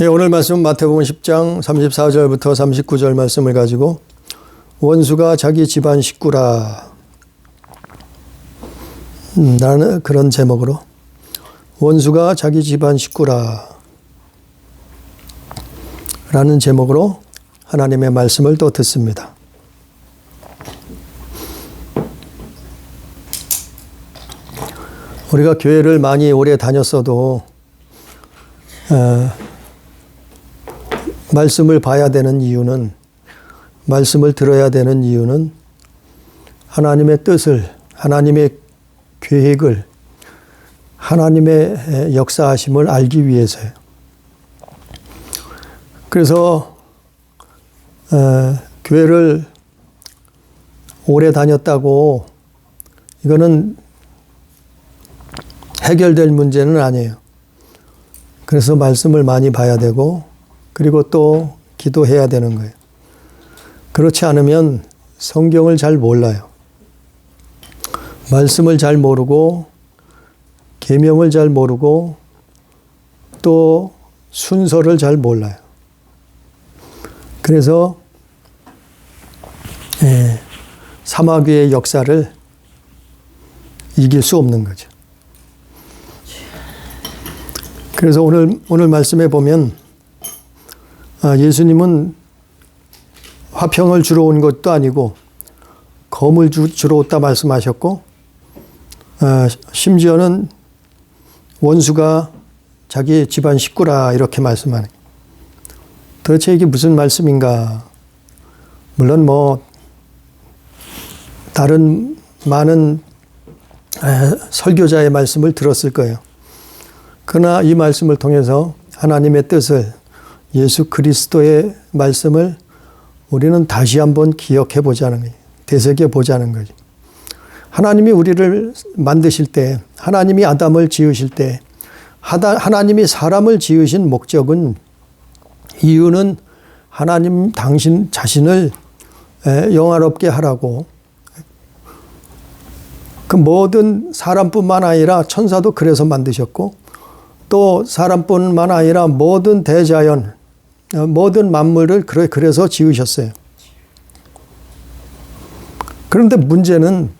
예, 오늘 말씀은 마태복음 10장 34절부터 39절 말씀을 가지고 원수가 자기 집안 식구라 라는 그런 제목으로 원수가 자기 집안 식구라 라는 제목으로 하나님의 말씀을 또 듣습니다. 우리가 교회를 많이 오래 다녔어도 말씀을 봐야 되는 이유는, 말씀을 들어야 되는 이유는 하나님의 뜻을, 하나님의 계획을, 하나님의 역사하심을 알기 위해서예요. 그래서 교회를 오래 다녔다고 이거는 해결될 문제는 아니에요. 그래서 말씀을 많이 봐야 되고 그리고 또 기도해야 되는 거예요. 그렇지 않으면 성경을 잘 몰라요. 말씀을 잘 모르고 계명을 잘 모르고 또 순서를 잘 몰라요. 그래서 사마귀의 역사를 이길 수 없는 거죠. 그래서 오늘 말씀에 보면 예수님은 화평을 주러 온 것도 아니고 검을 주러 왔다 말씀하셨고 심지어는 원수가 자기 집안 식구라 이렇게 말씀하는 거예요. 도대체 이게 무슨 말씀인가? 물론 다른 많은 설교자의 말씀을 들었을 거예요. 그러나 이 말씀을 통해서 하나님의 뜻을, 예수 그리스도의 말씀을 우리는 다시 한번 기억해 보자는 거예요. 되새겨 보자는 거죠. 하나님이 우리를 만드실 때, 하나님이 아담을 지으실 때, 하나님이 사람을 지으신 목적은, 이유는 하나님 당신 자신을 영화롭게 하라고, 그 모든 사람뿐만 아니라 천사도 그래서 만드셨고 또 사람뿐만 아니라 모든 대자연, 모든 만물을 그래서 지으셨어요. 그런데 문제는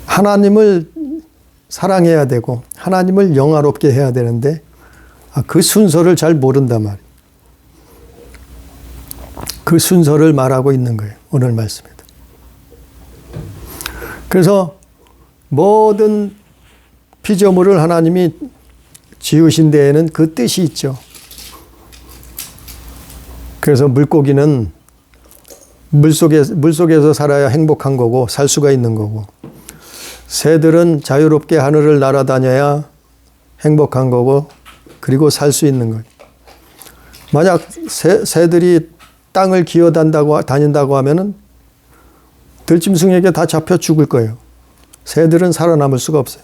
하나님을 사랑해야 되고 하나님을 영화롭게 해야 되는데 그 순서를 잘 모른단 말이에요. 그 순서를 말하고 있는 거예요. 오늘 말씀에도. 그래서 모든 피조물을 하나님이 지으신 데에는 그 뜻이 있죠. 그래서 물고기는 물속에서 살아야 행복한 거고 살 수가 있는 거고, 새들은 자유롭게 하늘을 날아다녀야 행복한 거고 그리고 살 수 있는 거예요. 만약 새들이 땅을 기어다닌다고 하면은 들짐승에게 다 잡혀 죽을 거예요. 새들은 살아남을 수가 없어요.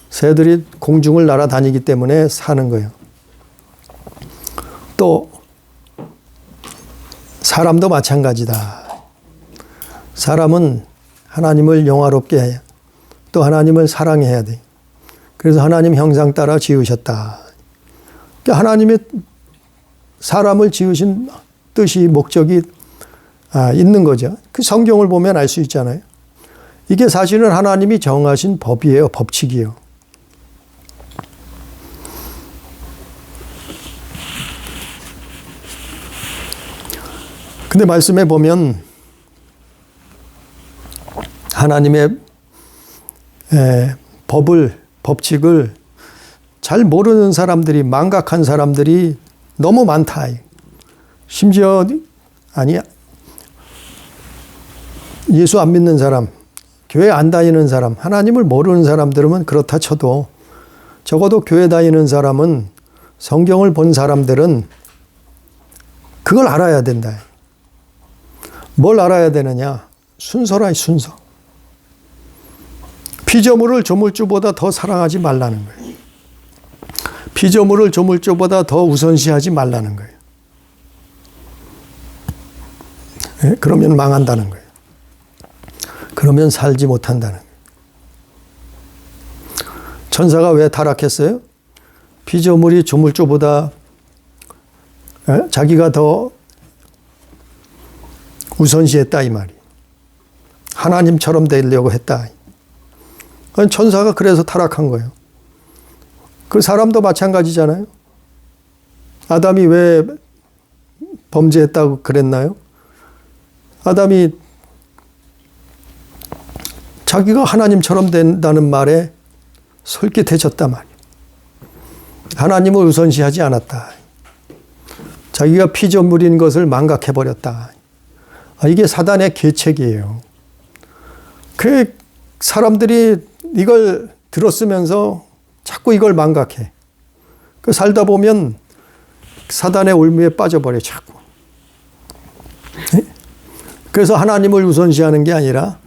새들이 공중을 날아다니기 때문에 사는 거예요. 또 사람도 마찬가지다. 사람은 하나님을 영화롭게 해야, 또 하나님을 사랑해야 돼. 그래서 하나님 형상 따라 지으셨다. 그러니까 하나님의 사람을 지으신 뜻이, 목적이 있는 거죠. 그 성경을 보면 알 수 있잖아요. 이게 사실은 하나님이 정하신 법이에요. 법칙이에요. 근데 말씀에 보면 하나님의 법칙을 잘 모르는 사람들이, 망각한 사람들이 너무 많다. 심지어 예수 안 믿는 사람, 교회 안 다니는 사람, 하나님을 모르는 사람들은 그렇다 쳐도 적어도 교회 다니는 사람은, 성경을 본 사람들은 그걸 알아야 된다. 뭘 알아야 되느냐? 순서라, 순서. 피조물을 조물주보다 더 사랑하지 말라는 거예요. 피조물을 조물주보다 더 우선시하지 말라는 거예요. 그러면 망한다는 거예요. 그러면 살지 못한다는 거예요. 천사가 왜 타락했어요? 피조물이 조물주보다 자기가 더 우선시했다 이 말이. 하나님처럼 되려고 했다. 천사가 그래서 타락한 거예요. 그 사람도 마찬가지잖아요. 아담이 왜 범죄했다고 그랬나요? 아담이 자기가 하나님처럼 된다는 말에 솔깃해졌단 말이에요. 하나님을 우선시하지 않았다. 자기가 피조물인 것을 망각해버렸다. 이게 사단의 계책이에요. 그 사람들이 이걸 들었으면서 자꾸 이걸 망각해. 그 살다 보면 사단의 올무에 빠져버려 자꾸. 그래서 하나님을 우선시하는 게 아니라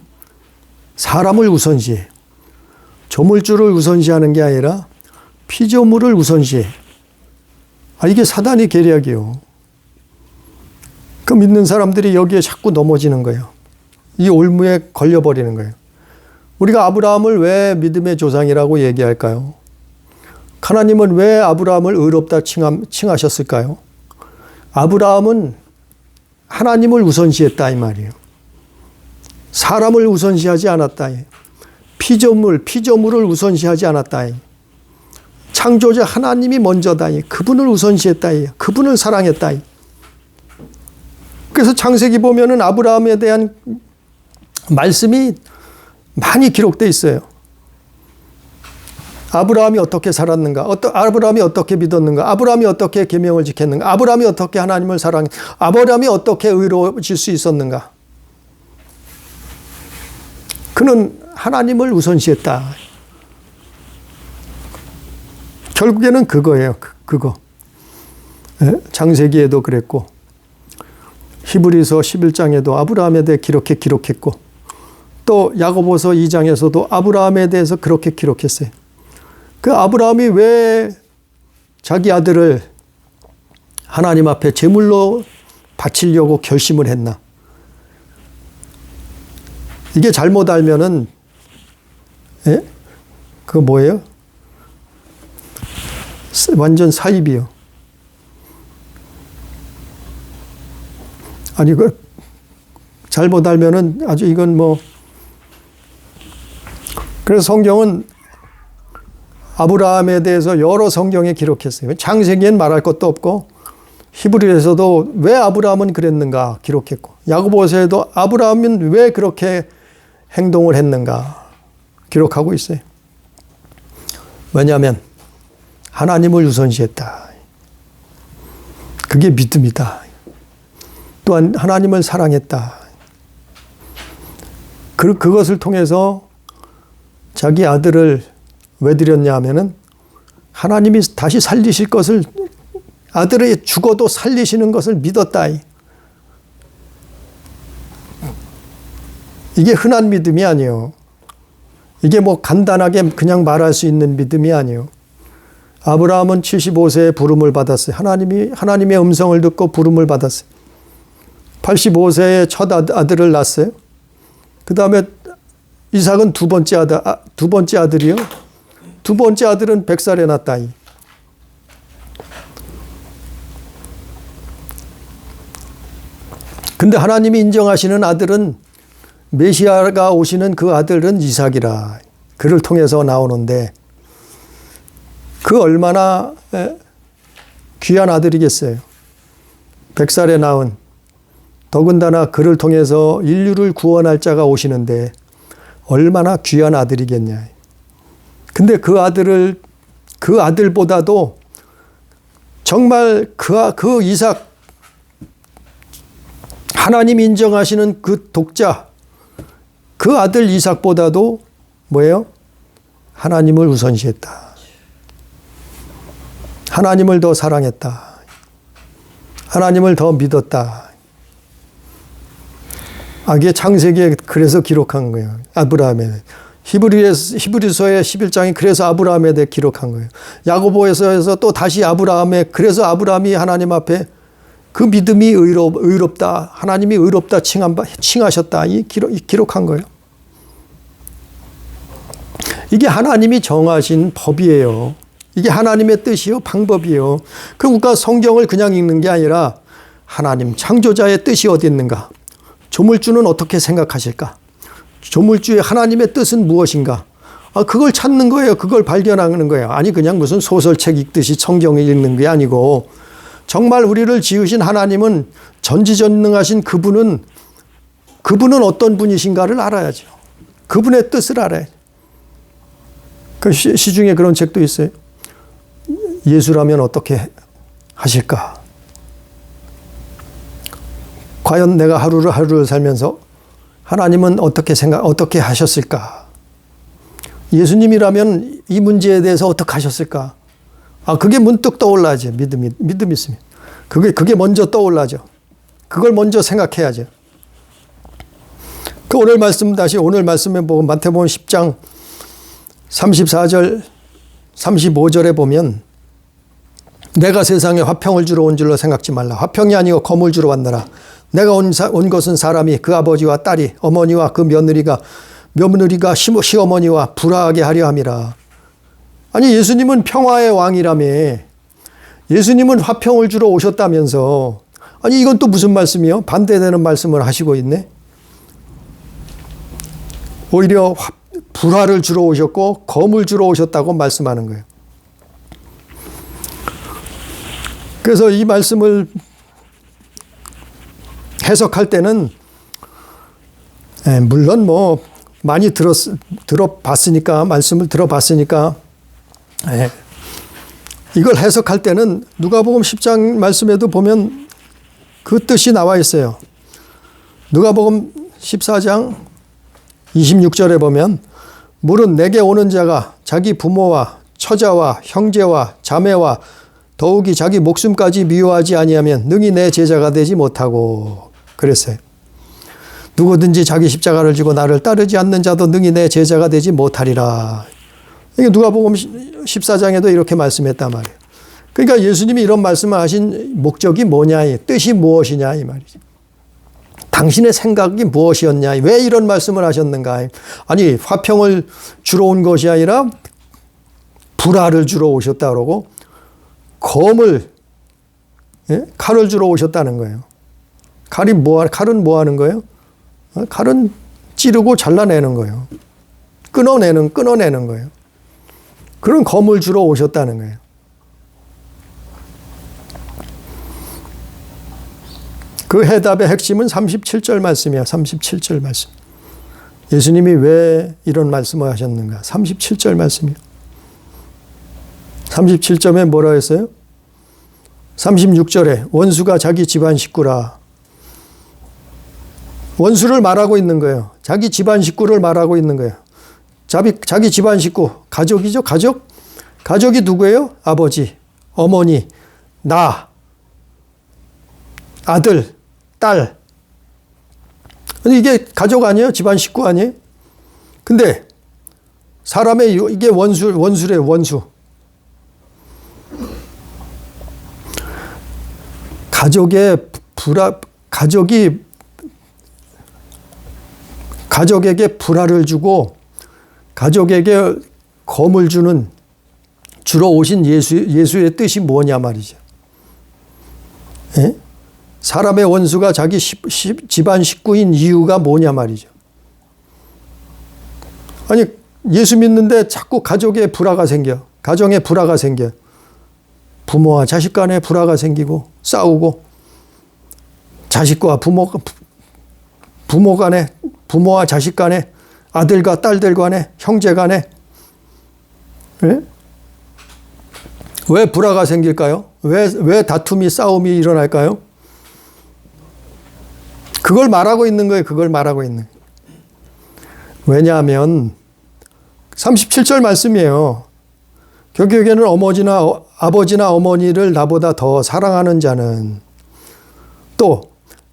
사람을 우선시해. 조물주를 우선시하는 게 아니라 피조물을 우선시해. 이게 사단의 계략이요. 그 믿는 사람들이 여기에 자꾸 넘어지는 거예요. 이 올무에 걸려버리는 거예요. 우리가 아브라함을 왜 믿음의 조상이라고 얘기할까요? 하나님은 왜 아브라함을 의롭다 칭하셨을까요? 아브라함은 하나님을 우선시했다 이 말이에요. 사람을 우선시하지 않았다. 피조물을 우선시하지 않았다. 창조자 하나님이 먼저다. 그분을 우선시했다. 그분을 사랑했다. 그래서 창세기 보면은 아브라함에 대한 말씀이 많이 기록되어 있어요. 아브라함이 어떻게 살았는가? 아브라함이 어떻게 믿었는가? 아브라함이 어떻게 계명을 지켰는가? 아브라함이 어떻게 하나님을 사랑했는가? 아브라함이 어떻게 의로워질 수 있었는가? 그는 하나님을 우선시했다. 결국에는 그거예요. 그거. 창세기에도 그랬고 히브리서 11장에도 아브라함에 대해 기록했고 또 야고보서 2장에서도 아브라함에 대해서 그렇게 기록했어요. 그 아브라함이 왜 자기 아들을 하나님 앞에 제물로 바치려고 결심을 했나? 이게 잘못 알면은 그거 뭐예요? 완전 사입이요. 아니 그 잘못 알면은 아주 이건 뭐 그래서 성경은 아브라함에 대해서 여러 성경에 기록했어요. 창세기엔 말할 것도 없고 히브리에서도 왜 아브라함은 그랬는가 기록했고 야고보서에도 아브라함은 왜 그렇게 행동을 했는가 기록하고 있어요. 왜냐하면 하나님을 우선시했다. 그게 믿음이다. 또한 하나님을 사랑했다. 그것을 통해서 자기 아들을 왜 드렸냐 하면은 하나님이 다시 살리실 것을 아들이 죽어도 살리시는 것을 믿었다. 이게 흔한 믿음이 아니에요. 이게 뭐 간단하게 그냥 말할 수 있는 믿음이 아니에요. 아브라함은 75세에 부름을 받았어요. 하나님의 음성을 듣고 부름을 받았어요. 85세에 첫 아들을 낳았어요. 그 다음에 이삭은 두 번째 아들이요. 두 번째 아들은 100살에 낳았다. 근데 하나님이 인정하시는 아들은 메시아가 오시는 그 아들은 이삭이라. 그를 통해서 나오는데 그 얼마나 귀한 아들이겠어요. 100살에 낳은 더군다나 그를 통해서 인류를 구원할 자가 오시는데 얼마나 귀한 아들이겠냐. 근데 그 아들보다도 정말 그 이삭 하나님 인정하시는 그 독자 그 아들 이삭보다도 뭐예요? 하나님을 우선시했다. 하나님을 더 사랑했다. 하나님을 더 믿었다. 이게 창세기에 그래서 기록한 거예요. 아브라함에. 히브리서의 11장이 그래서 아브라함에 대해 기록한 거예요. 야고보에서 또 다시 그래서 아브라함이 하나님 앞에 그 믿음이 의롭다. 하나님이 의롭다 칭하셨다. 기록한 거예요. 이게 하나님이 정하신 법이에요. 이게 하나님의 뜻이요, 방법이에요. 그러니까 성경을 그냥 읽는 게 아니라 하나님 창조자의 뜻이 어디 있는가? 조물주는 어떻게 생각하실까? 조물주의 하나님의 뜻은 무엇인가? 그걸 찾는 거예요. 그걸 발견하는 거예요. 아니 그냥 무슨 소설책 읽듯이 성경을 읽는 게 아니고 정말 우리를 지으신 하나님은 전지전능하신 그분은 어떤 분이신가를 알아야죠. 그분의 뜻을 알아야죠. 그 시중에 그런 책도 있어요. 예수라면 어떻게 하실까? 과연 내가 하루를 살면서 하나님은 어떻게 하셨을까? 예수님이라면 이 문제에 대해서 어떻게 하셨을까? 그게 문득 떠올라죠. 믿음 있으면. 그게 먼저 떠올라죠. 그걸 먼저 생각해야죠. 오늘 말씀에 보면 마태복음 10장 34절, 35절에 보면 내가 세상에 화평을 주러 온 줄로 생각지 말라. 화평이 아니고 검을 주러 왔노라. 내가 온 것은 사람이 그 아버지와 딸이 어머니와 그 며느리가 시어머니와 불화하게 하려 함이라. 아니 예수님은 평화의 왕이라며. 예수님은 화평을 주러 오셨다면서. 아니 이건 또 무슨 말씀이요? 반대되는 말씀을 하시고 있네. 오히려 불화를 주러 오셨고 검을 주러 오셨다고 말씀하는 거예요. 그래서 이 말씀을 해석할 때는 물론 많이 들어봤으니까 말씀을 들어봤으니까 이걸 해석할 때는 누가복음 10장 말씀에도 보면 그 뜻이 나와 있어요. 누가복음 14장 26절에 보면 물은 내게 오는 자가 자기 부모와 처자와 형제와 자매와 더욱이 자기 목숨까지 미워하지 아니하면 능히 내 제자가 되지 못하고 그랬어요. 누구든지 자기 십자가를 지고 나를 따르지 않는 자도 능히 내 제자가 되지 못하리라. 이게 누가복음 14장에도 이렇게 말씀했단 말이에요. 그러니까 예수님이 이런 말씀을 하신 목적이 뭐냐, 뜻이 무엇이냐 이 말이죠. 당신의 생각이 무엇이었냐, 왜 이런 말씀을 하셨는가. 아니 화평을 주러 온 것이 아니라 불화를 주러 오셨다 그러고 칼을 주러 오셨다는 거예요. 칼은 뭐 하는 거예요? 칼은 찌르고 잘라내는 거예요. 끊어내는 거예요. 그런 검을 주러 오셨다는 거예요. 그 해답의 핵심은 37절 말씀이에요. 37절 말씀. 예수님이 왜 이런 말씀을 하셨는가? 37절 말씀이에요. 37점에 뭐라 했어요? 36절에 원수가 자기 집안 식구라. 원수를 말하고 있는 거예요. 자기 집안 식구를 말하고 있는 거예요. 자기 집안 식구, 가족이죠. 가족이 누구예요? 아버지, 어머니, 나, 아들, 딸. 이게 가족 아니에요? 집안 식구 아니에요? 근데 사람의 이게 원수래요. 원수. 가족에게 불화를 주고 가족에게 검을 주러 오신 예수의 뜻이 뭐냐 말이죠. 예? 사람의 원수가 자기 집안 식구인 이유가 뭐냐 말이죠. 아니 예수 믿는데 자꾸 가족에 불화가 생겨. 가정에 불화가 생겨. 부모와 자식 간에 불화가 생기고 싸우고 자식과 부모 간에 부모와 자식 간에 아들과 딸들 간에 형제 간에 왜 불화가 생길까요? 왜 다툼이 싸움이 일어날까요? 그걸 말하고 있는 거예요. 그걸 말하고 있는 거예요. 왜냐하면 37절 말씀이에요. 결국에는 아버지나 어머니를 나보다 더 사랑하는 자는 또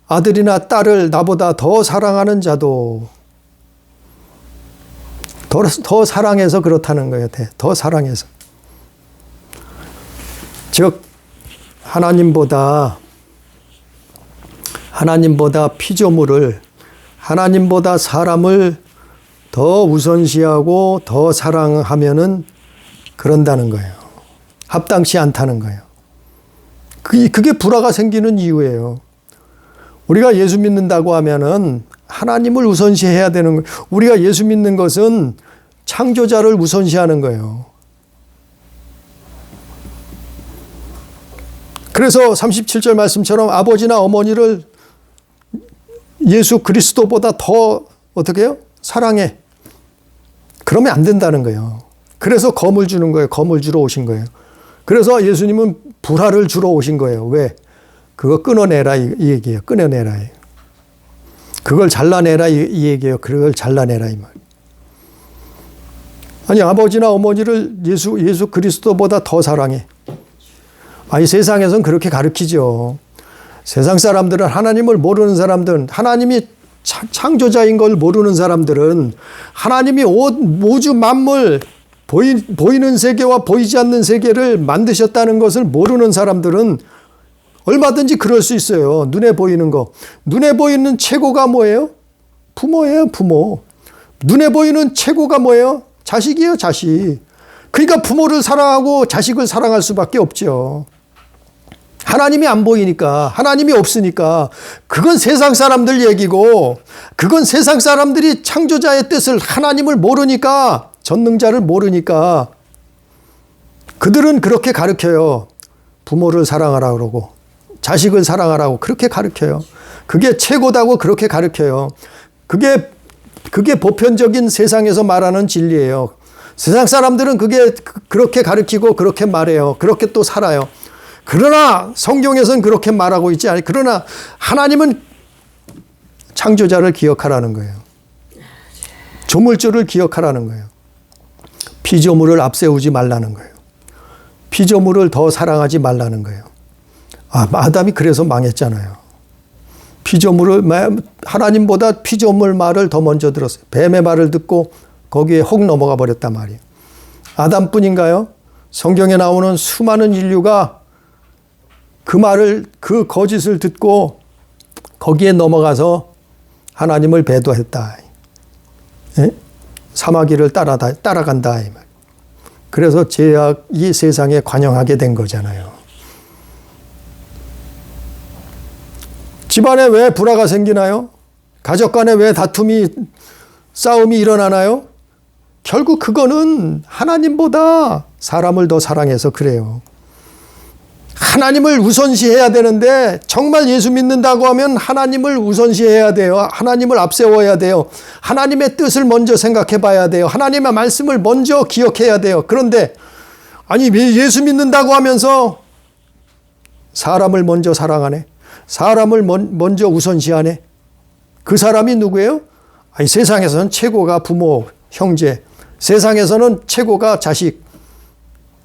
아들이나 딸을 나보다 더 사랑하는 자도 더 사랑해서 그렇다는 거예요. 더 사랑해서. 즉 하나님보다 피조물을 하나님보다 사람을 더 우선시하고 더 사랑하면은 그런다는 거예요. 합당치 않다는 거예요. 그게 불화가 생기는 이유예요. 우리가 예수 믿는다고 하면은 하나님을 우선시해야 되는 거예요. 우리가 예수 믿는 것은 창조자를 우선시하는 거예요. 그래서 37절 말씀처럼 아버지나 어머니를 예수 그리스도보다 더 어떻게 해요? 사랑해. 그러면 안 된다는 거예요. 그래서 검을 주는 거예요. 검을 주러 오신 거예요. 그래서 예수님은 불화를 주러 오신 거예요. 왜? 그거 끊어내라 이 얘기예요. 끊어내라. 그걸 잘라내라 이 얘기예요. 그걸 잘라내라 이 말. 아니 아버지나 어머니를 예수 그리스도보다 더 사랑해. 아니 세상에서는 그렇게 가르치죠. 세상 사람들은 하나님을 모르는 사람들은 하나님이 창조자인 걸 모르는 사람들은 하나님이 우주 만물 보이는 세계와 보이지 않는 세계를 만드셨다는 것을 모르는 사람들은 얼마든지 그럴 수 있어요. 눈에 보이는 거. 눈에 보이는 최고가 뭐예요? 부모예요, 부모. 눈에 보이는 최고가 뭐예요? 자식이에요, 자식. 그러니까 부모를 사랑하고 자식을 사랑할 수밖에 없죠. 하나님이 안 보이니까, 하나님이 없으니까, 그건 세상 사람들 얘기고, 그건 세상 사람들이 창조자의 뜻을 하나님을 모르니까, 전능자를 모르니까, 그들은 그렇게 가르쳐요. 부모를 사랑하라 그러고, 자식을 사랑하라고 그렇게 가르쳐요. 그게 최고다고 그렇게 가르쳐요. 그게 보편적인 세상에서 말하는 진리예요. 세상 사람들은 그렇게 가르치고 그렇게 말해요. 그렇게 또 살아요. 그러나 성경에서는 그렇게 말하고 있지 않아요. 그러나 하나님은 창조자를 기억하라는 거예요. 조물주를 기억하라는 거예요. 피조물을 앞세우지 말라는 거예요. 피조물을 더 사랑하지 말라는 거예요. 아담이 그래서 망했잖아요. 하나님보다 피조물 말을 더 먼저 들었어요. 뱀의 말을 듣고 거기에 혹 넘어가 버렸단 말이에요. 아담뿐인가요? 성경에 나오는 수많은 인류가 그 거짓을 듣고 거기에 넘어가서 하나님을 배도했다. 예? 사마귀를 따라간다. 그래서 죄악이 세상에 관영하게 된 거잖아요. 집안에 왜 불화가 생기나요? 가족 간에 왜 싸움이 일어나나요? 결국 그거는 하나님보다 사람을 더 사랑해서 그래요. 하나님을 우선시해야 되는데 정말 예수 믿는다고 하면 하나님을 우선시해야 돼요. 하나님을 앞세워야 돼요. 하나님의 뜻을 먼저 생각해 봐야 돼요. 하나님의 말씀을 먼저 기억해야 돼요. 그런데 아니 예수 믿는다고 하면서 사람을 먼저 사랑하네. 사람을 먼저 우선시하네. 그 사람이 누구예요? 아니 세상에서는 최고가 부모, 형제. 세상에서는 최고가 자식.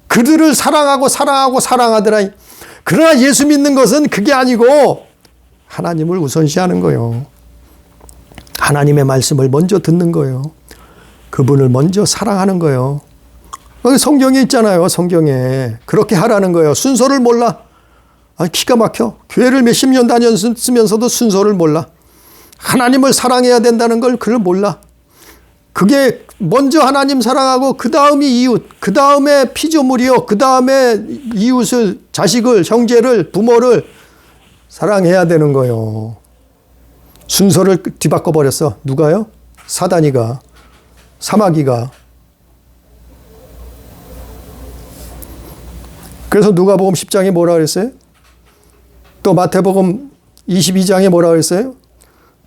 그들을 사랑하더라. 그러나 예수 믿는 것은 그게 아니고 하나님을 우선시하는 거예요. 하나님의 말씀을 먼저 듣는 거예요. 그분을 먼저 사랑하는 거예요. 성경에 있잖아요. 성경에. 그렇게 하라는 거예요. 순서를 몰라. 기가 막혀. 교회를 몇십 년 다녔으면서도 순서를 몰라. 하나님을 사랑해야 된다는 걸 그걸 몰라. 그게 먼저 하나님 사랑하고 그 다음이 이웃, 그 다음에 피조물이요, 그 다음에 이웃을, 자식을, 형제를, 부모를 사랑해야 되는 거예요. 순서를 뒤바꿔 버렸어. 누가요? 사단이가, 사마귀가. 그래서 누가복음 10장에 뭐라 그랬어요? 또 마태복음 22장에 뭐라 그랬어요?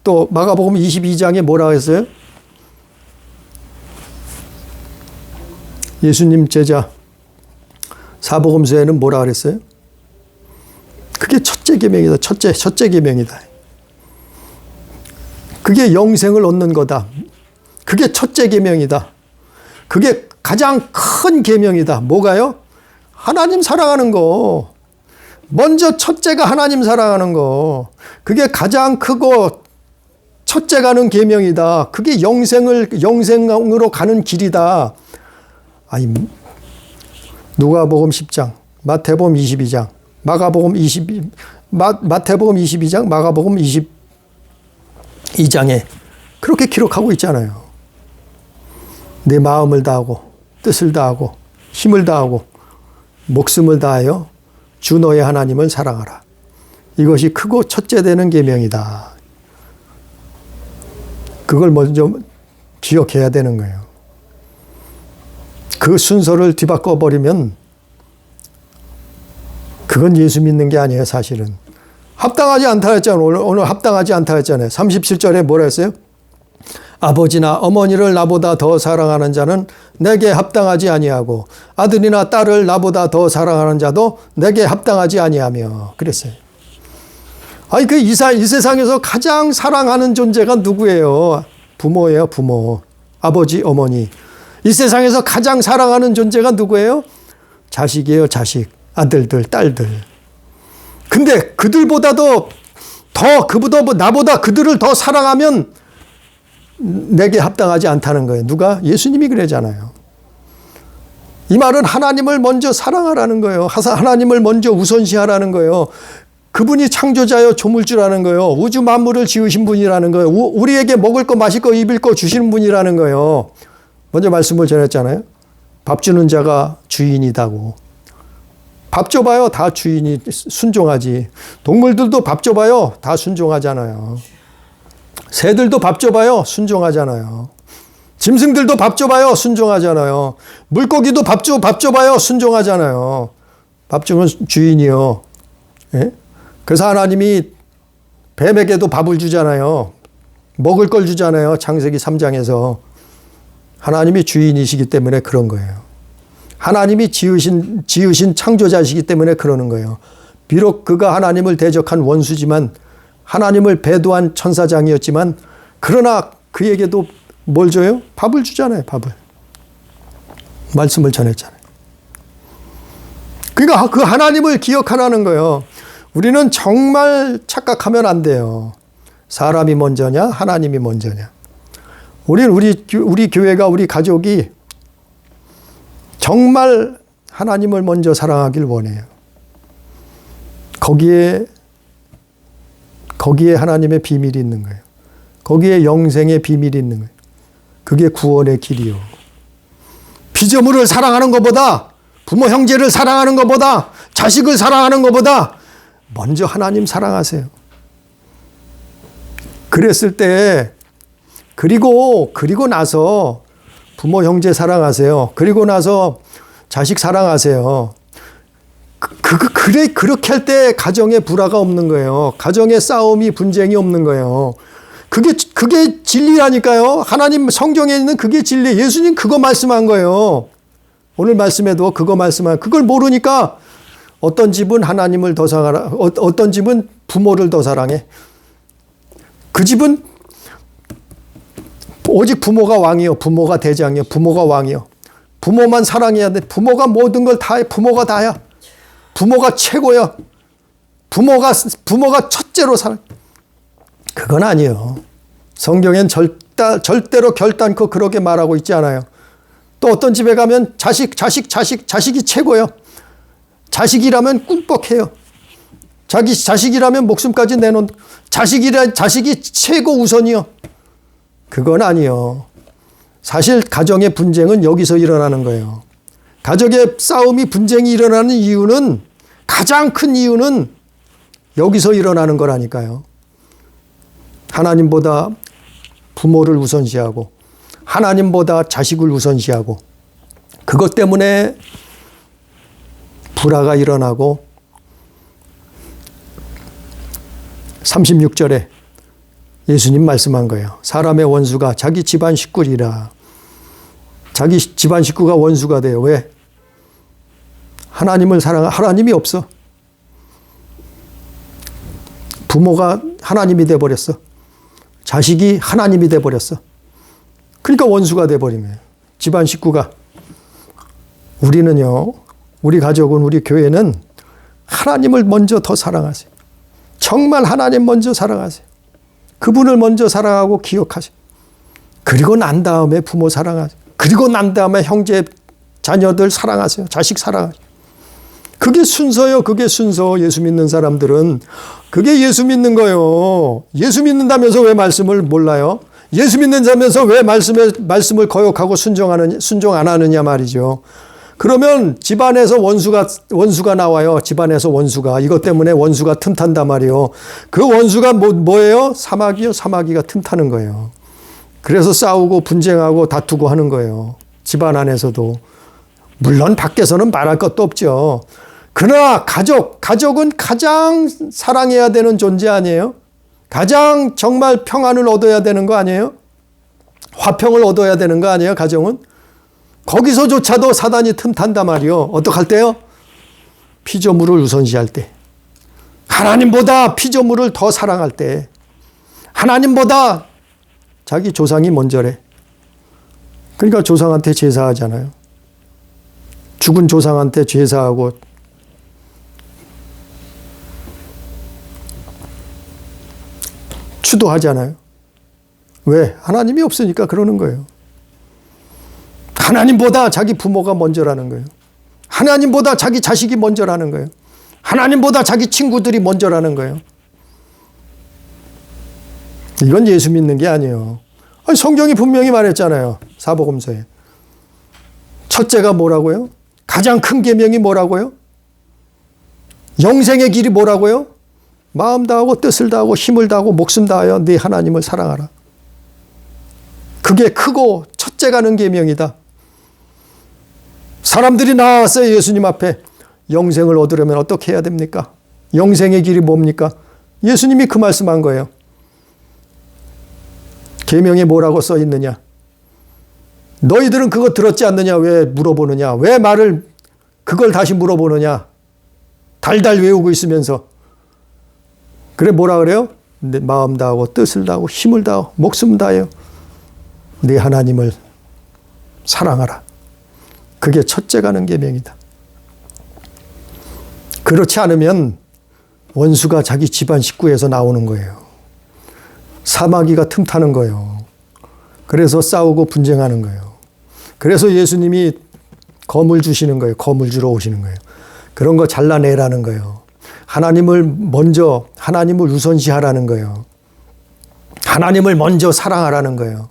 또 마가복음 22장에 뭐라 그랬어요? 예수님 제자 사복음서에는 뭐라 그랬어요? 그게 첫째 계명이다. 첫째 계명이다. 그게 영생을 얻는 거다. 그게 첫째 계명이다. 그게 가장 큰 계명이다. 뭐가요? 하나님 사랑하는 거. 먼저 첫째가 하나님 사랑하는 거. 그게 가장 크고 첫째 가는 계명이다. 그게 영생으로 가는 길이다. 누가복음 10장, 마태복음 22장, 마태복음 22장, 마가복음 22장에 그렇게 기록하고 있잖아요. 내 마음을 다하고 뜻을 다하고 힘을 다하고 목숨을 다하여 주 너의 하나님을 사랑하라. 이것이 크고 첫째 되는 계명이다. 그걸 먼저 기억해야 되는 거예요. 그 순서를 뒤바꿔 버리면 그건 예수 믿는 게 아니에요, 사실은. 합당하지 않다 했잖아요. 오늘 합당하지 않다 했잖아요. 37절에 뭐라 했어요? 아버지나 어머니를 나보다 더 사랑하는 자는 내게 합당하지 아니하고 아들이나 딸을 나보다 더 사랑하는 자도 내게 합당하지 아니하며 그랬어요. 아니 이 세상에서 가장 사랑하는 존재가 누구예요? 부모예요, 부모. 아버지, 어머니. 이 세상에서 가장 사랑하는 존재가 누구예요? 자식이에요, 자식. 아들들, 딸들. 근데 그들보다도 나보다 그들을 더 사랑하면 내게 합당하지 않다는 거예요. 누가? 예수님이 그러잖아요. 이 말은 하나님을 먼저 사랑하라는 거예요. 하나님을 먼저 우선시하라는 거예요. 그분이 창조자여 조물주라는 거예요. 우주 만물을 지으신 분이라는 거예요. 우리에게 먹을 거 마실 거 입을 거 주시는 분이라는 거예요. 먼저 말씀을 전했잖아요. 밥 주는 자가 주인이다고. 밥 줘봐요. 다 주인이 순종하지. 동물들도 밥 줘봐요. 다 순종하잖아요. 새들도 밥 줘봐요. 순종하잖아요. 짐승들도 밥 줘봐요. 순종하잖아요. 물고기도 밥 줘봐요. 순종하잖아요. 밥 주는 주인이요. 예? 그래서 하나님이 뱀에게도 밥을 주잖아요. 먹을 걸 주잖아요. 창세기 3장에서. 하나님이 주인이시기 때문에 그런 거예요. 하나님이 지으신 창조자시기 때문에 그러는 거예요. 비록 그가 하나님을 대적한 원수지만 하나님을 배도한 천사장이었지만 그러나 그에게도 뭘 줘요? 밥을 주잖아요. 밥을. 말씀을 전했잖아요. 그러니까 그 하나님을 기억하라는 거예요. 우리는 정말 착각하면 안 돼요. 사람이 먼저냐 하나님이 먼저냐. 우리 교회가 우리 가족이 정말 하나님을 먼저 사랑하길 원해요. 거기에 하나님의 비밀이 있는 거예요. 거기에 영생의 비밀이 있는 거예요. 그게 구원의 길이요. 피조물을 사랑하는 것보다 부모 형제를 사랑하는 것보다 자식을 사랑하는 것보다 먼저 하나님 사랑하세요. 그랬을 때 그리고 나서 부모 형제 사랑하세요. 그리고 나서 자식 사랑하세요. 그렇게 할 때 가정에 불화가 없는 거예요. 가정에 싸움이 분쟁이 없는 거예요. 그게 진리라니까요. 하나님 성경에 있는 그게 진리. 예수님 그거 말씀한 거예요. 오늘 말씀에도 그거 말씀한. 그걸 모르니까 어떤 집은 하나님을 더 사랑하라. 어떤 집은 부모를 더 사랑해. 그 집은 오직 부모가 왕이요. 부모가 대장이요. 부모가 왕이요. 부모만 사랑해야 돼. 부모가 모든 걸 다 해. 부모가 다야. 부모가 최고야. 부모가 첫째로 사랑. 그건 아니에요. 성경엔 절대로 결단코 그렇게 말하고 있지 않아요. 또 어떤 집에 가면 자식이 최고요. 자식이라면 꿈뻑해요. 자식이라면 목숨까지 내놓은 자식이 최고 우선이요. 그건 아니요. 사실 가정의 분쟁은 여기서 일어나는 거예요. 가족의 싸움이 분쟁이 일어나는 이유는 가장 큰 이유는 여기서 일어나는 거라니까요. 하나님보다 부모를 우선시하고 하나님보다 자식을 우선시하고 그것 때문에 불화가 일어나고 36절에 예수님 말씀한 거예요. 사람의 원수가 자기 집안 식구리라. 자기 집안 식구가 원수가 돼요. 왜? 하나님이 없어. 부모가 하나님이 돼버렸어. 자식이 하나님이 돼버렸어. 그러니까 원수가 돼버린 거예요. 집안 식구가. 우리는요, 우리 가족은, 우리 교회는 하나님을 먼저 더 사랑하세요. 정말 하나님 먼저 사랑하세요. 그분을 먼저 사랑하고 기억하세요. 그리고 난 다음에 부모 사랑하세요. 그리고 난 다음에 형제, 자녀들 사랑하세요. 자식 사랑하세요. 그게 순서예요. 그게 순서. 예수 믿는 사람들은. 그게 예수 믿는 거예요. 예수 믿는다면서 왜 말씀을 몰라요? 예수 믿는 자면서 왜 말씀을 거역하고 순종 안 하느냐 말이죠. 그러면 집안에서 원수가 나와요. 집안에서 원수가. 이것 때문에 원수가 틈탄단 말이에요. 그 원수가 뭐예요? 사마귀요. 사마귀가 틈타는 거예요. 그래서 싸우고 분쟁하고 다투고 하는 거예요. 집안 안에서도. 물론 밖에서는 말할 것도 없죠. 그러나 가족은 가장 사랑해야 되는 존재 아니에요? 가장 정말 평안을 얻어야 되는 거 아니에요? 화평을 얻어야 되는 거 아니에요? 가정은? 거기서조차도 사단이 틈탄단 말이요. 어떡할 때요? 피조물을 우선시할 때. 하나님보다 피조물을 더 사랑할 때. 하나님보다 자기 조상이 먼저래. 그러니까 조상한테 제사하잖아요. 죽은 조상한테 제사하고 추도하잖아요. 왜? 하나님이 없으니까 그러는 거예요. 하나님보다 자기 부모가 먼저라는 거예요. 하나님보다 자기 자식이 먼저라는 거예요. 하나님보다 자기 친구들이 먼저라는 거예요. 이건 예수 믿는 게 아니에요. 아니, 성경이 분명히 말했잖아요. 사복음서에. 첫째가 뭐라고요? 가장 큰 계명이 뭐라고요? 영생의 길이 뭐라고요? 마음 다하고 뜻을 다하고 힘을 다하고 목숨 다하여 네 하나님을 사랑하라. 그게 크고 첫째 가는 계명이다. 사람들이 나왔어요. 예수님 앞에. 영생을 얻으려면 어떻게 해야 됩니까? 영생의 길이 뭡니까? 예수님이 그 말씀한 거예요. 계명에 뭐라고 써 있느냐? 너희들은 그거 들었지 않느냐? 왜 물어보느냐? 왜 말을 그걸 다시 물어보느냐? 달달 외우고 있으면서. 그래 뭐라 그래요? 내 마음 다하고 뜻을 다하고 힘을 다하고 목숨 다하여 네 하나님을 사랑하라. 그게 첫째 가는 계명이다. 그렇지 않으면 원수가 자기 집안 식구에서 나오는 거예요. 사마귀가 틈타는 거예요. 그래서 싸우고 분쟁하는 거예요. 그래서 예수님이 검을 주시는 거예요. 검을 주러 오시는 거예요. 그런 거 잘라내라는 거예요. 하나님을 우선시하라는 거예요. 하나님을 먼저 사랑하라는 거예요.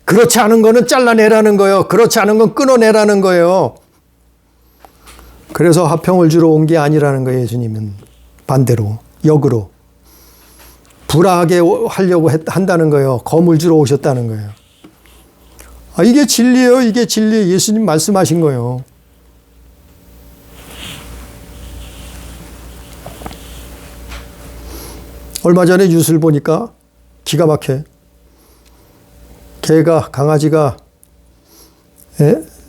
그렇지 않은 거는 잘라내라는 거예요. 그렇지 않은 건 끊어내라는 거예요. 그래서 화평을 주러 온 게 아니라는 거예요. 예수님은 반대로 역으로 불화하게 하려고 한다는 거예요. 검을 주러 오셨다는 거예요. 이게 진리예요. 이게 진리. 예수님 말씀하신 거예요. 얼마 전에 뉴스를 보니까 기가 막혀. 개가, 강아지가,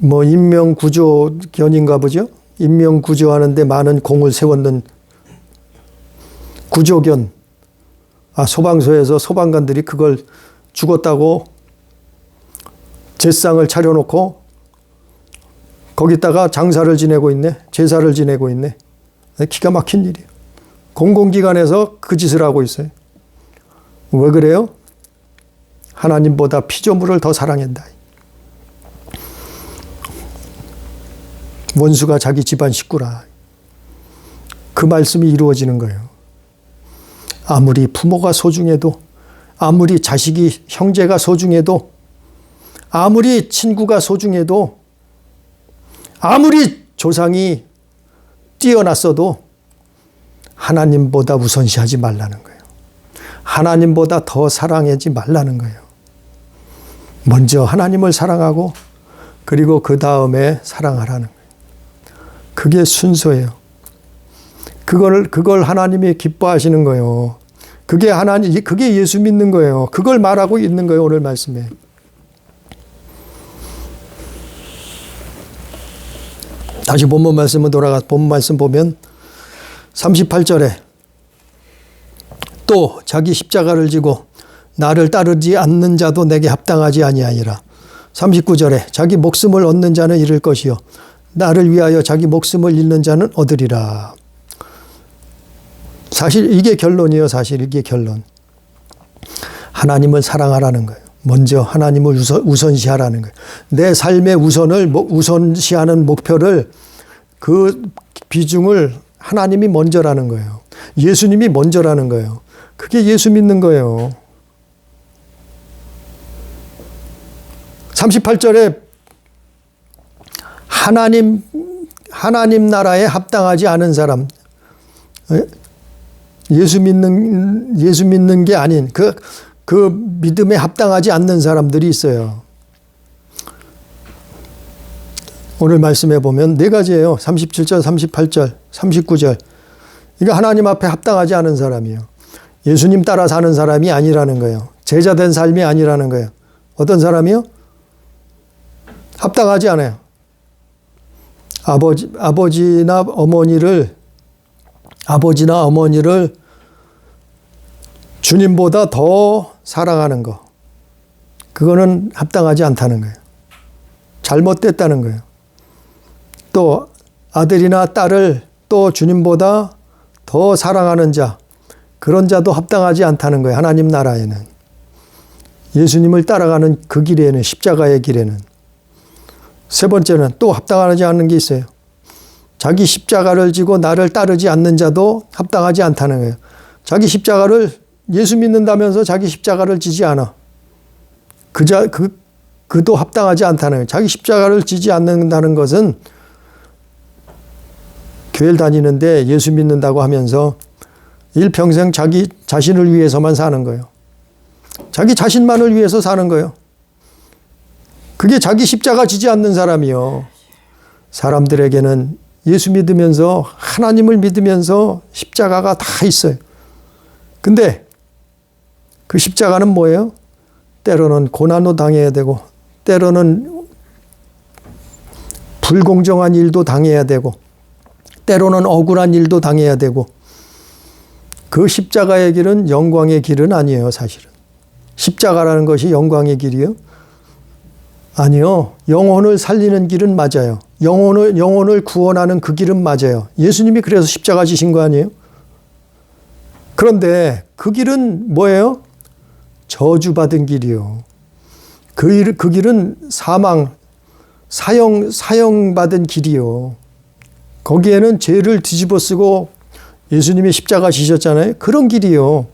인명구조견인가 보죠? 인명구조하는데 많은 공을 세웠는 구조견. 소방서에서 소방관들이 그걸 죽었다고 제상을 차려놓고 거기다가 장사를 지내고 있네. 제사를 지내고 있네. 기가 막힌 일이에요. 공공기관에서 그 짓을 하고 있어요. 왜 그래요? 하나님보다 피조물을 더 사랑한다. 원수가 자기 집안 식구라. 그 말씀이 이루어지는 거예요. 아무리 부모가 소중해도, 아무리 자식이, 형제가 소중해도, 아무리 친구가 소중해도, 아무리 조상이 뛰어났어도 하나님보다 우선시하지 말라는 거예요. 하나님보다 더 사랑하지 말라는 거예요. 먼저 하나님을 사랑하고 그리고 그 다음에 사랑하라는 거예요. 그게 순서예요. 그걸 하나님이 기뻐하시는 거예요. 그게 예수 믿는 거예요. 그걸 말하고 있는 거예요. 오늘 말씀에. 다시 본문 말씀으로 본문 말씀 보면 38절에 또 자기 십자가를 지고 나를 따르지 않는 자도 내게 합당하지 아니하니라. 39절에 자기 목숨을 얻는 자는 잃을 것이요 나를 위하여 자기 목숨을 잃는 자는 얻으리라. 사실 이게 결론이에요. 사실 이게 결론. 하나님을 사랑하라는 거예요. 먼저 하나님을 우선시하라는 거예요. 내 삶의 우선시하는 목표를 그 비중을 하나님이 먼저라는 거예요. 예수님이 먼저라는 거예요. 그게 예수 믿는 거예요. 38절에 하나님 나라에 합당하지 않은 사람, 예수 믿는 게 아닌 그 믿음에 합당하지 않는 사람들이 있어요. 오늘 말씀해 보면 네 가지예요. 37절, 38절, 39절. 이거 하나님 앞에 합당하지 않은 사람이에요. 예수님 따라 사는 사람이 아니라는 거예요. 제자된 삶이 아니라는 거예요. 어떤 사람이요? 합당하지 않아요. 아버지나 어머니를 주님보다 더 사랑하는 거. 그거는 합당하지 않다는 거예요. 잘못됐다는 거예요. 또 아들이나 딸을 또 주님보다 더 사랑하는 자, 그런 자도 합당하지 않다는 거예요. 하나님 나라에는. 예수님을 따라가는 그 길에는, 십자가의 길에는. 세 번째는 또 합당하지 않는 게 있어요. 자기 십자가를 지고 나를 따르지 않는 자도 합당하지 않다는 거예요. 자기 십자가를, 예수 믿는다면서 자기 십자가를 지지 않아. 그도 합당하지 않다는 거예요. 자기 십자가를 지지 않는다는 것은 교회를 다니는데 예수 믿는다고 하면서 일평생 자기 자신을 위해서만 사는 거예요. 자기 자신만을 위해서 사는 거예요. 그게 자기 십자가 지지 않는 사람이요. 사람들에게는 예수 믿으면서, 하나님을 믿으면서 십자가가 다 있어요. 근데 그 십자가는 뭐예요? 때로는 고난도 당해야 되고, 때로는 불공정한 일도 당해야 되고, 때로는 억울한 일도 당해야 되고, 그 십자가의 길은 영광의 길은 아니에요, 사실은. 십자가라는 것이 영광의 길이요? 아니요. 영혼을 살리는 길은 맞아요. 영혼을 구원하는 그 길은 맞아요. 예수님이 그래서 십자가 지신 거 아니에요? 그런데 그 길은 뭐예요? 저주받은 길이요. 그 길은 사형받은 길이요. 거기에는 죄를 뒤집어 쓰고 예수님이 십자가 지셨잖아요. 그런 길이요.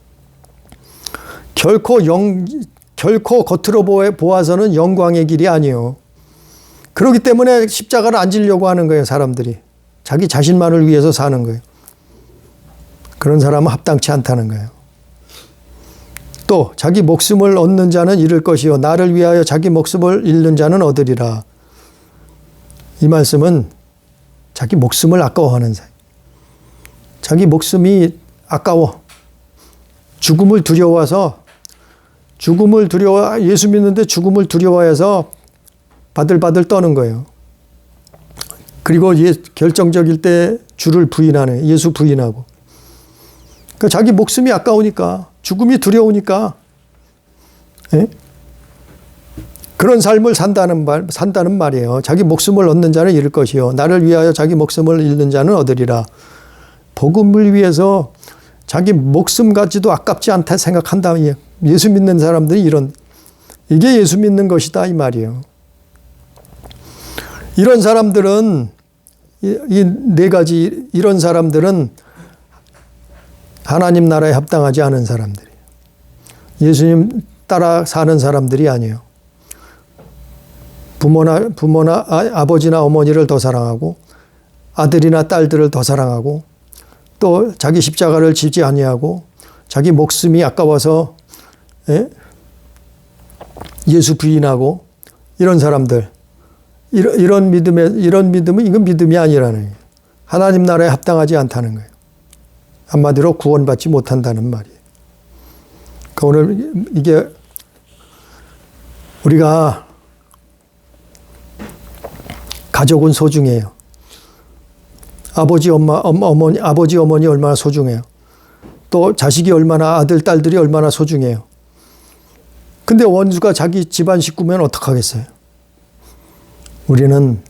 결코 겉으로 보아서는 영광의 길이 아니에요. 그렇기 때문에 십자가를 안 지려고 하는 거예요, 사람들이. 자기 자신만을 위해서 사는 거예요. 그런 사람은 합당치 않다는 거예요. 또 자기 목숨을 얻는 자는 잃을 것이요 나를 위하여 자기 목숨을 잃는 자는 얻으리라. 이 말씀은 자기 목숨을 아까워하는 사람. 자기 목숨이 아까워. 죽음을 두려워 예수 믿는데 죽음을 두려워해서 바들바들 떠는 거예요. 그리고 결정적일 때 주를 부인하네. 예수 부인하고. 그러니까 자기 목숨이 아까우니까, 죽음이 두려우니까, 예? 그런 삶을 산다는 말이에요. 자기 목숨을 얻는 자는 잃을 것이요 나를 위하여 자기 목숨을 잃는 자는 얻으리라. 복음을 위해서 자기 목숨 가지도 아깝지 않다 생각한다. 예수 믿는 사람들이 이게 예수 믿는 것이다 이 말이에요. 이런 사람들은, 이 네 가지, 이런 사람들은 하나님 나라에 합당하지 않은 사람들이에요. 예수님 따라 사는 사람들이 아니에요. 부모나 아버지나 어머니를 더 사랑하고, 아들이나 딸들을 더 사랑하고, 또 자기 십자가를 지지 아니하고, 자기 목숨이 아까워서 예수 부인하고, 이런 사람들, 이런 믿음은 이건 믿음이 아니라는 거예요. 하나님 나라에 합당하지 않다는 거예요. 한마디로 구원받지 못한다는 말이에요. 그러니까 오늘 이게 우리가 가족은 소중해요. 아버지 어머니 얼마나 소중해요. 또 자식이 얼마나, 아들 딸들이 얼마나 소중해요. 근데 원수가 자기 집안 식구면 어떡하겠어요? 우리는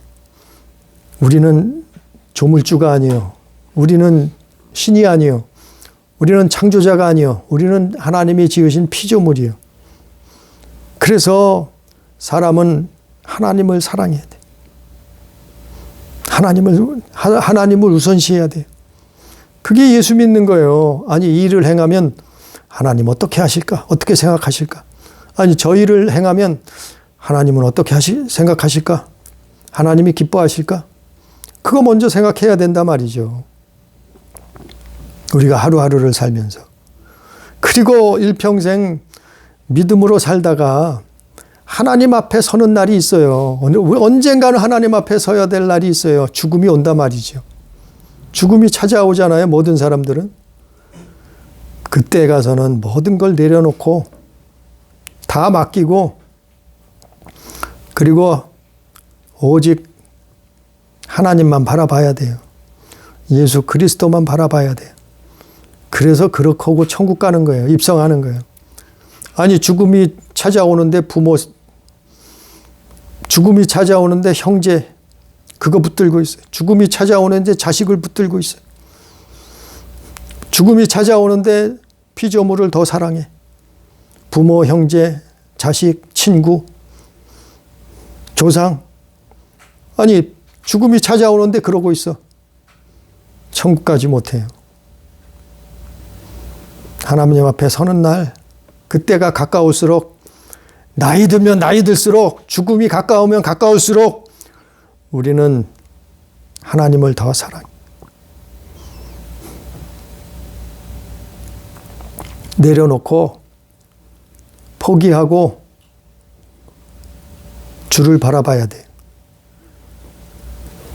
조물주가 아니요. 우리는 신이 아니요. 우리는 창조자가 아니요. 우리는 하나님이 지으신 피조물이요. 그래서 사람은 하나님을 사랑해야 돼. 하나님을 우선시해야 돼요. 그게 예수 믿는 거예요. 아니, 이 일을 행하면 하나님 어떻게 하실까? 어떻게 생각하실까? 아니, 저 일을 행하면 하나님은 어떻게 생각하실까? 하나님이 기뻐하실까? 그거 먼저 생각해야 된단 말이죠. 우리가 하루하루를 살면서. 그리고 일평생 믿음으로 살다가 하나님 앞에 서는 날이 있어요. 언젠가는 하나님 앞에 서야 될 날이 있어요. 죽음이 온단 말이죠. 죽음이 찾아오잖아요. 모든 사람들은. 그때 가서는 모든 걸 내려놓고 다 맡기고 그리고 오직 하나님만 바라봐야 돼요. 예수 그리스도만 바라봐야 돼요. 그래서 그렇게 하고 천국 가는 거예요. 입성하는 거예요. 아니 죽음이 찾아오는데 부모, 죽음이 찾아오는데 형제 그거 붙들고 있어요. 죽음이 찾아오는데 자식을 붙들고 있어요. 죽음이 찾아오는데 피조물을 더 사랑해. 부모, 형제, 자식, 친구, 조상. 아니 죽음이 찾아오는데 그러고 있어. 천국 가지 못해요. 하나님 앞에 서는 날, 그때가 가까울수록, 나이 들면 나이 들수록, 죽음이 가까우면 가까울수록 우리는 하나님을 더 사랑해. 내려놓고 포기하고 주를 바라봐야 돼요.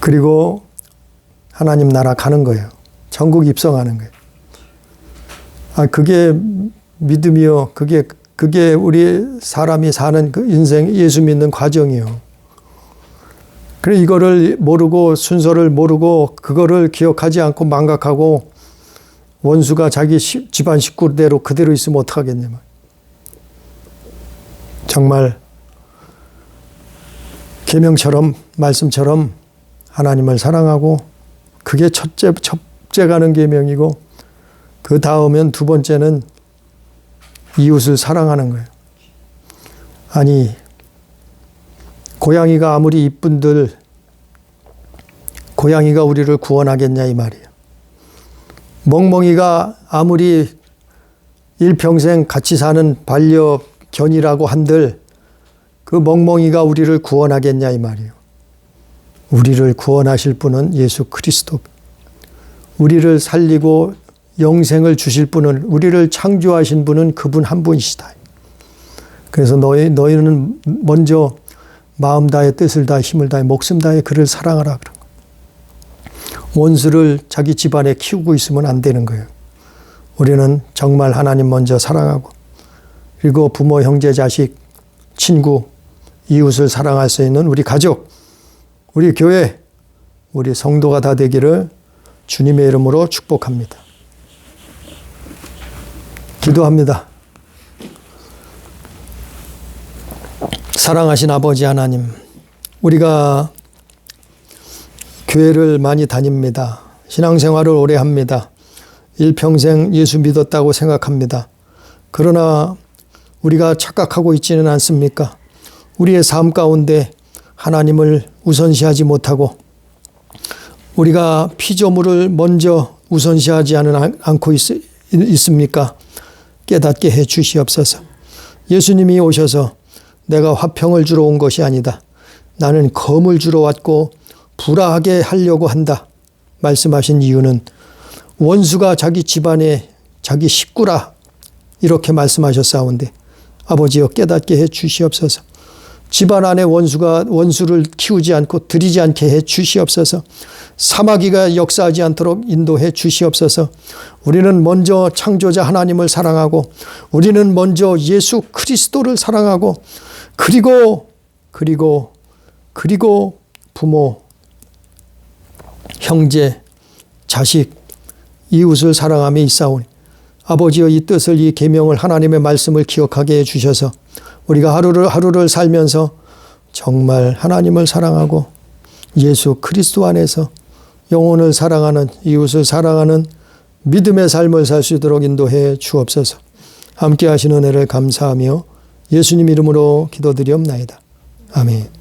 그리고 하나님 나라 가는 거예요. 천국 입성하는 거예요. 그게 믿음이요. 그게 우리 사람이 사는 그 인생 예수 믿는 과정이요. 그래 이거를 모르고 순서를 모르고 그거를 기억하지 않고 망각하고 원수가 자기 집안 식구대로 그대로 있으면 어떡하겠냐. 정말 계명처럼 말씀처럼 하나님을 사랑하고 그게 첫째 가는 계명이고 그 다음엔 두 번째는 이웃을 사랑하는 거예요. 아니 고양이가 아무리 이쁜들 고양이가 우리를 구원하겠냐 이 말이에요. 멍멍이가 아무리 일평생 같이 사는 반려견이라고 한들 그 멍멍이가 우리를 구원하겠냐 이 말이에요. 우리를 구원하실 분은 예수 그리스도. 우리를 살리고 영생을 주실 분은, 우리를 창조하신 분은 그분 한 분이시다. 그래서 너희는 먼저 마음 다해 뜻을 다해 힘을 다해 목숨 다해 그를 사랑하라. 그런 거예요. 원수를 자기 집안에 키우고 있으면 안 되는 거예요. 우리는 정말 하나님 먼저 사랑하고 그리고 부모, 형제, 자식, 친구, 이웃을 사랑할 수 있는 우리 가족, 우리 교회, 우리 성도가 다 되기를 주님의 이름으로 축복합니다. 기도합니다. 사랑하신 아버지 하나님, 우리가 교회를 많이 다닙니다. 신앙생활을 오래 합니다. 일평생 예수 믿었다고 생각합니다. 그러나 우리가 착각하고 있지는 않습니까? 우리의 삶 가운데 하나님을 우선시하지 못하고 우리가 피조물을 먼저 우선시하지 않고 있습니까? 깨닫게 해 주시옵소서. 예수님이 오셔서 내가 화평을 주러 온 것이 아니다. 나는 검을 주러 왔고 불화하게 하려고 한다. 말씀하신 이유는 원수가 자기 집안에 자기 식구라 이렇게 말씀하셨사온데 아버지여 깨닫게 해 주시옵소서. 집안 안에 원수를 키우지 않고 들이지 않게 해 주시옵소서. 사마귀가 역사하지 않도록 인도해 주시옵소서. 우리는 먼저 창조자 하나님을 사랑하고 우리는 먼저 예수 그리스도를 사랑하고 그리고 부모, 형제, 자식, 이웃을 사랑함에 있사오니 아버지여 이 뜻을 이 계명을 하나님의 말씀을 기억하게 해주셔서 우리가 하루를 살면서 정말 하나님을 사랑하고 예수 그리스도 안에서 영혼을 사랑하는 이웃을 사랑하는 믿음의 삶을 살 수 있도록 인도해 주옵소서. 함께 하시는 은혜를 감사하며 예수님 이름으로 기도드리옵나이다. 아멘.